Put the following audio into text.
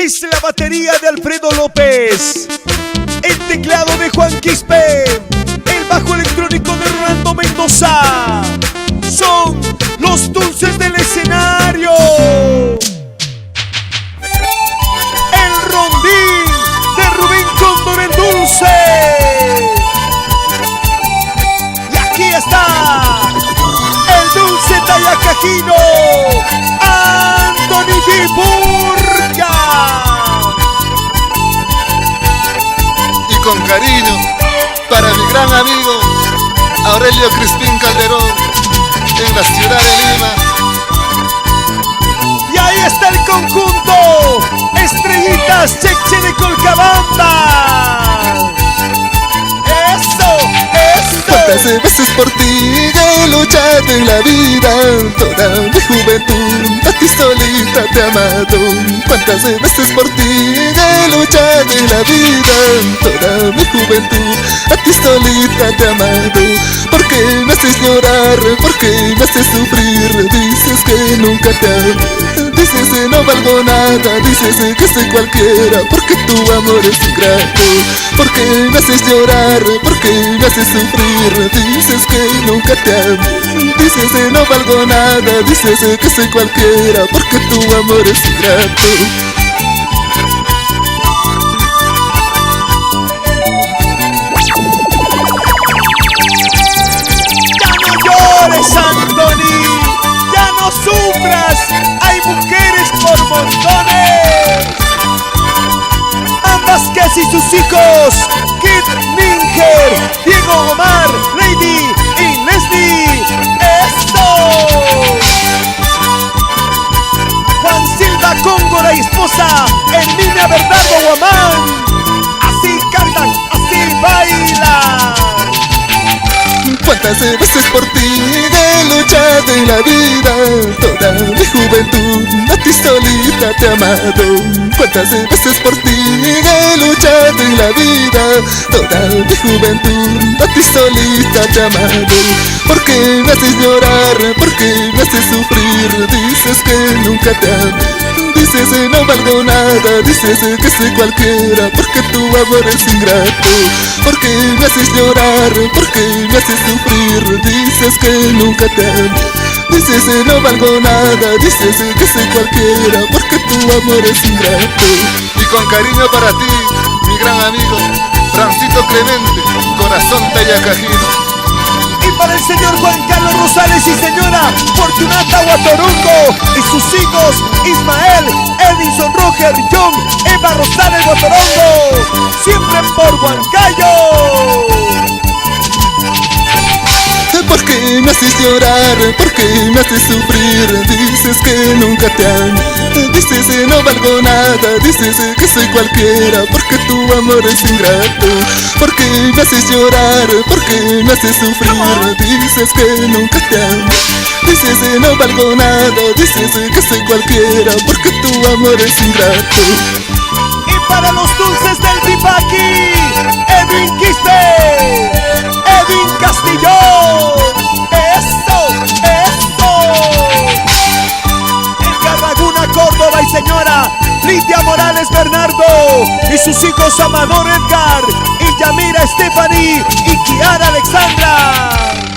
Es la batería de Alfredo López, el teclado de Juan Quispe, el bajo electrónico de Rolando Mendoza. Son los dulces del escenario. El rondín de Rubén Cóndor el Dulce. Y aquí está el dulce Tayacajino, Anthony Viburga. Y con cariño para mi gran amigo Aurelio Crispín Calderón en la ciudad de Lima. Y ahí está el conjunto Estrellitas Cheche de Colcabamba. ¿Cuántas veces por ti he luchado en la vida? Toda mi juventud a ti solita te he amado. ¿Cuántas veces por ti he luchado en la vida? Toda mi juventud a ti solita te he amado. ¿Por qué me haces llorar? ¿Por qué me haces sufrir? Dices que nunca te amo, dices que no valgo nada, dices que soy cualquiera, porque tu amor es ingrato. ¿Por qué me haces llorar? ¿Por qué me haces sufrir? Dices que nunca te amo, dices que no valgo nada, dices que soy cualquiera, porque tu amor es ingrato. Anthony, ya no sufras, hay mujeres por montones. Ambas Cassie y sus hijos, Kid Minger, Diego Omar, Lady y Leslie. ¡Eso! Juan Silva Cóngora y esposa, Herminia Bernardo Guamán. Así cantan, así bailan. ¿Cuántas veces por ti he luchado en la vida? Toda mi juventud a ti solita te he amado. ¿Cuántas veces por ti he luchado en la vida? Toda mi juventud a ti solita te he amado. ¿Por qué me haces llorar? ¿Por qué me haces sufrir? Dices que nunca te amo, dices que no valgo nada, dices que soy cualquiera, porque tu amor es ingrato. ¿Por qué me haces llorar? ¿Por qué me haces sufrir? Dices que nunca te amo, dices que no valgo nada, dices que soy cualquiera, porque tu amor es ingrato. Y con cariño para ti, mi gran amigo Francito Clemente, corazón Tayacajino. Y para el señor Juan Carlos Rosales y señora Fortunata Guatorongo y sus hijos Ismael, Edison, Roger, John, Eva Rosales Guatorongo, siempre por Huancayo. ¿Por qué me haces llorar? ¿Por qué me haces sufrir? Dices que nunca te amo, dices que no valgo nada, dices que soy cualquiera, porque tu amor es ingrato. ¿Por qué me haces llorar? ¿Por qué me haces sufrir? Dices que nunca te amo, dices que no valgo nada, dices que soy cualquiera, porque tu amor es ingrato. Y para los dulces del Pipaqui, Edwin Quispe, Edwin Castillo. Córdoba y señora Lidia Morales Bernardo y sus hijos Amador Edgar y Yamira Stephanie y Kiara Alexandra.